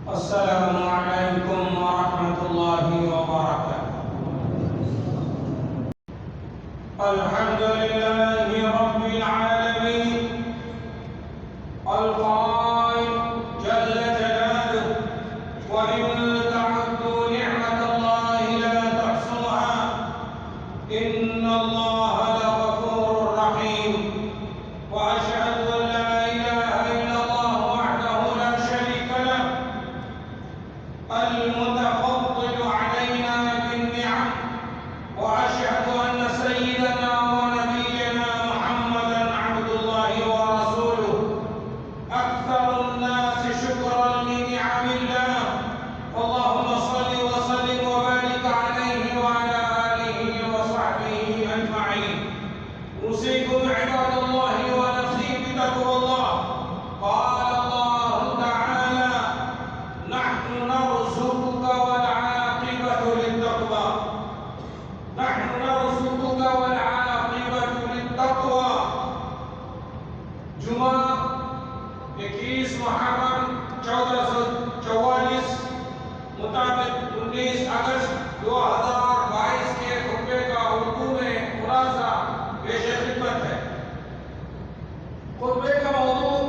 السلام عليكم ورحمة الله وبركاته. الحمد لله رب العالمين القائل جل جلاله وإن تعدوا نعمة الله لا تحصوها إن الله لغفور رحيم. وأشهد أن لا إله إلا الله وحده لا شريك له المتفضل علينا بالنعم. وأشهد أن سيدنا ونبينا محمدا عبد الله ورسوله أكثر الناس شكرا لنعم الله. اللهم صل وسلم وبارك عليه وعلى آله وصحبه أجمعين. أوصيكم عباد الله ونفسي بتقوى الله. قال الله تعالى نحن نرزقك والعاقبة للتقوى. نحن نرزقك والعاقبة للتقوى. جمعہ 21 محرم 1444 مطابق 19 اگست 2022 کے خطبے کا اردو میں خلاصہ پیش خدمت ہے. خطبے کا موضوع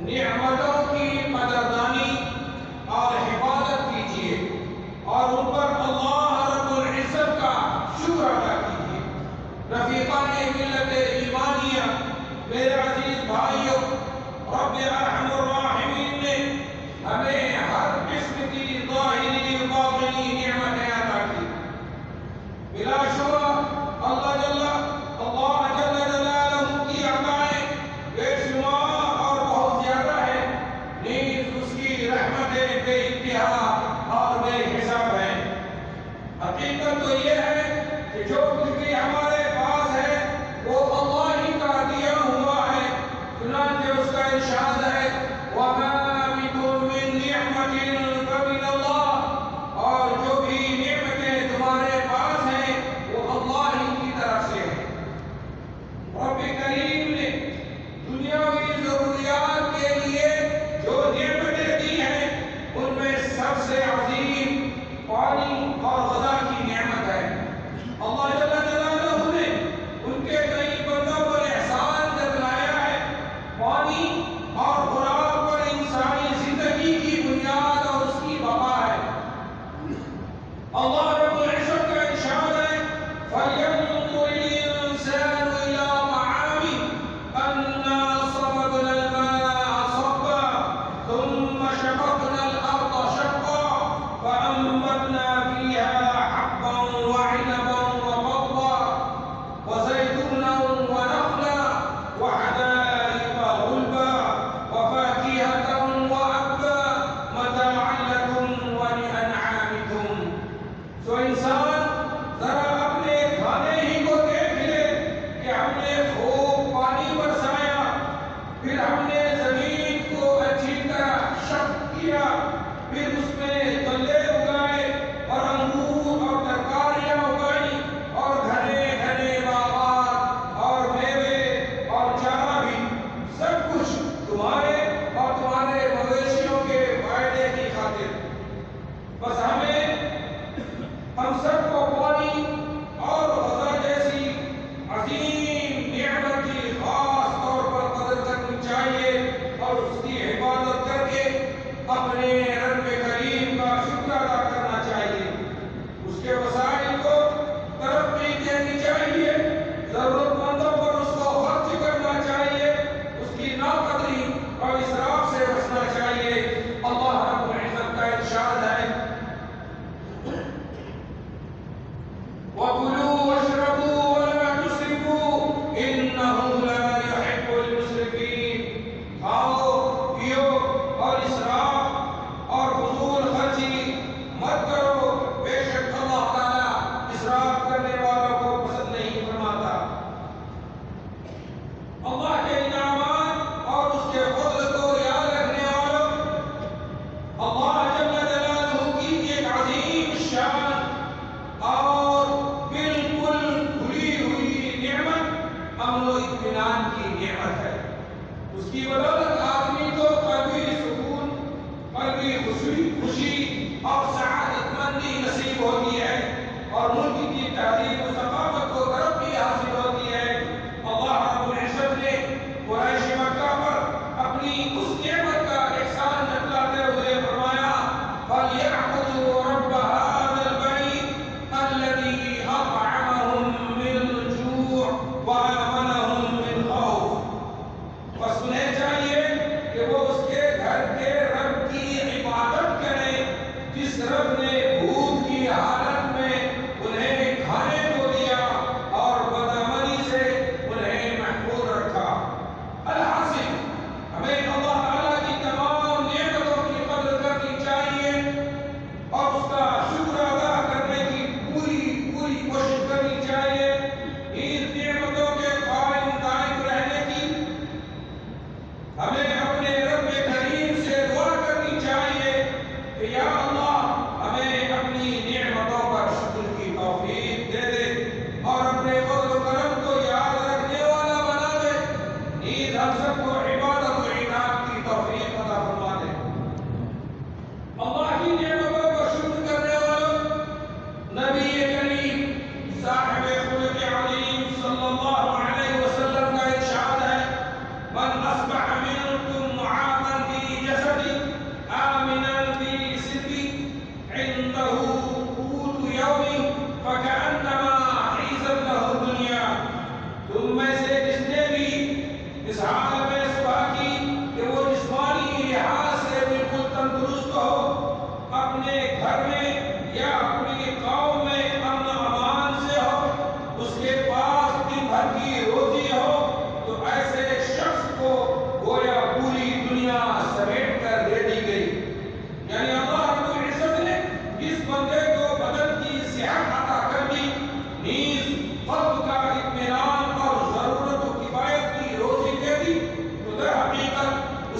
نعمتوں کی قدردانی اور حفاظت کیجیے اور ان پر اللہ رب العزت کا شکر ادا کیجیے. رفیقان ملت ایمانیہ، میرے عزیز بھائیوں، رب ارحم الراحمین نے ہمیں ہر قسم کی ظاہری و باطنی نعمتیں عطا کی. بلا شبہ اللہ جل جلالہ کی عطائیں بے شمار اور بہت زیادہ ہے، نیز اس کی رحمتیں بے انتہا اور بے حساب ہیں. حقیقت تو یہ ہے کہ جو کچھ بھی ہمارے پاس ہے وہ اللہ ہی کا دیا ہوا ہے. چنانچہ اس کا ارشاد ہے وَمَا بِكُم مِّن نِّعْمَةٍ فَمِنَ اللَّهِ، اور جو بھی نعمتیں تمہارے پاس ہیں وہ اللہ ہی کی طرف سے ہیں. رب کریم نے دنیاوی ضروریات کے لیے جو نعمتیں دی ہیں ان میں سب سے عظیم پانی اور غذا کی نعمت ہے. اللہ جل جلالہ نے ان کے کئی بندوں پر احسان جتلایا ہے. پانی اور خوراک پر انسان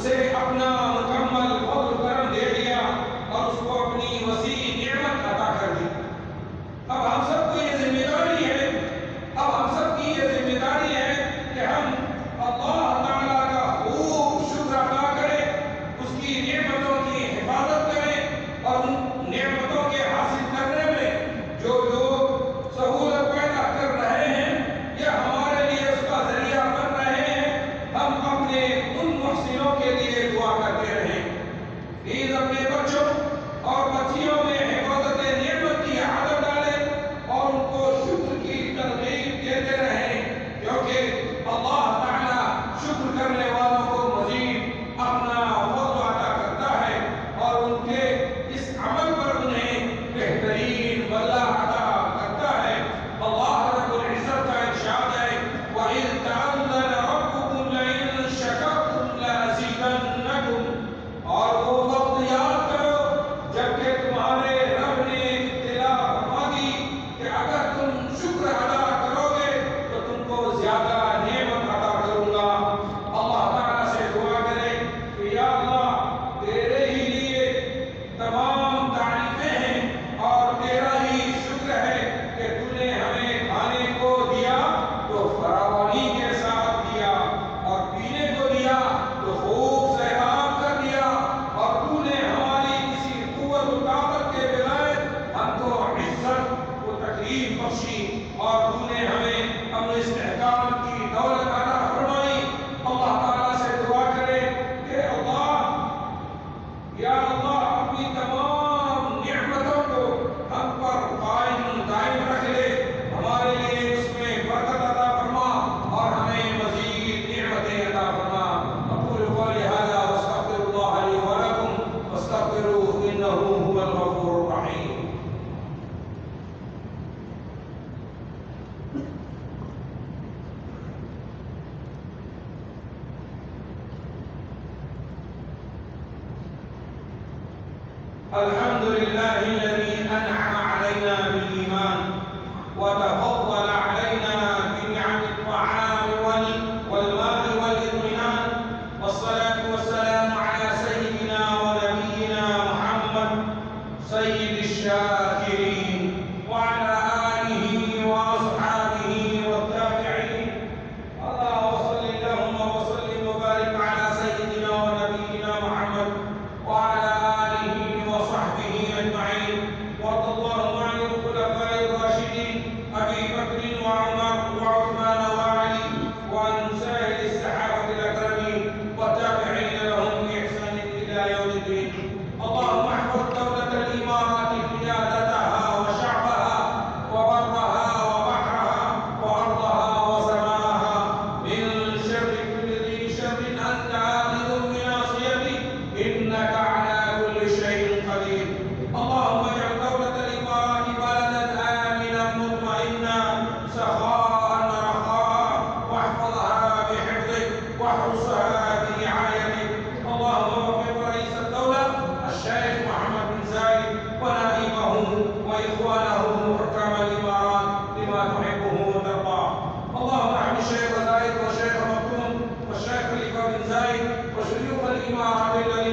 اسے اپنا مکمل فضل کرم دے دیا اور اس کو اپنی وسیع نعمت عطا کر دی۔ اب ہم سب کو یہ ذمہ داری ہے، اب ہم سب کی یہ ذمہ داری ہے کہ ہم اللہ تعالیٰ کا خوب شکر ادا کریں، اس کی نعمتوں کی حفاظت کریں اور ان نعمتوں کے حاصل کرنے میں جو لوگ سہولت پیدا کر رہے ہیں یا ہمارے لیے اس کا ذریعہ بن رہے ہیں، ہم اپنے ان محسنوں کے لیے دعا کرتے رہیں۔ پلیز اپنے بچوں اور بچیوں میں حفاظت نعمت کی عادت ڈالیں اور ان کو شکر کی ترغیب دیتے رہیں، کیونکہ اللہ تعالیٰ شکر کرنے والوں کو مزید اپنا فضل عطا کرتا ہے اور ان کے اس عمل پر انہیں بہترین بدلہ عطا کرتا ہے۔ اللہ رب العزت کا ارشاد ہے وَإِذْ تَعَذَّنَ رَبُّكُمْ لَئِن شَكَرْتُمْ لَأَزِيدَنَّكُمْ، اور وہ وقت یاد کرو جبکہ تمہارے رب نے اطلاع فرما دی کہ اگر تم شکر ادا کرو گے تو تم کو زیادہ نعمت عطا کروں گا۔ اللہ تعالیٰ سے دعا کرے کہ یا اللہ تیرے ہی لیے تمام تعریفیں ہیں اور تیرا ہی شکر ہے کہ تو نے ہمیں کھانے کو دیا تو فراوانی کے ساتھ دیا اور پینے کو دیا تو خوب سیراب کر دیا اور تو نے ہماری کسی قوت و طاقت کے بغیر ہم کو عزت و تکریم بخشی اور تو نے ہمیں اپنے استحکام کی دولت عطا فرمائی۔ اللہ تعالیٰ سے دعا کرے کہ اللہ یا اللہ اپنی تمام نعمتوں کو ہم پر دائم رکھ لے، ہمارے لیے اس میں برکت عطا فرما اور ہمیں مزید نعمتیں عطا فرما۔ اقول قولی ھذا واستغفر اللہ لی ولکم واستغفروہ انہ ھو الغفور الرحیم۔ الحمد لله الذي أنعم علينا بالإيمان وتفضل علينا بنعم الطعام والماء والإطمئنان، والصلاة والسلام على سيدنا ونبينا محمد سيد الشاكرين وعلى آله وأصحابه والتابعين۔ اللهم صل اللهم وسلم وبارك على سيدنا ونبينا محمد وعلى آله وصحبه أجمعين، وارض اللهم عن الخلفاء الراشدين أبي بكر وعمر وعثمان وعلي وعن سائر الصحابة الأكرمين والتابعين لهم بإحسان إلى يوم الدين۔ اللهم احفظ دولة الإمارات قيادتها وشعبها وبرها وبحرها وأرضها وسماها من شر كل ذي شر أنت آخذ بناصيته إنك على كل شيء قدير۔ اللهم اجعل دولة الإمارات بلدا آمنا مطمئنا سخاء رخاء، واحفظها بحفظك واحرسها برعايتك۔ اللهم وفق رئيس الدولة الشيخ محمد بن زايد ونائبه وإخوانه حكام الإمارات لما تحبه وترضاه۔ اللهم ارحم الشيخ زايد والشيخ مكتوم والشيخ خليفة بن زايد وشيوخ الإمارات الذين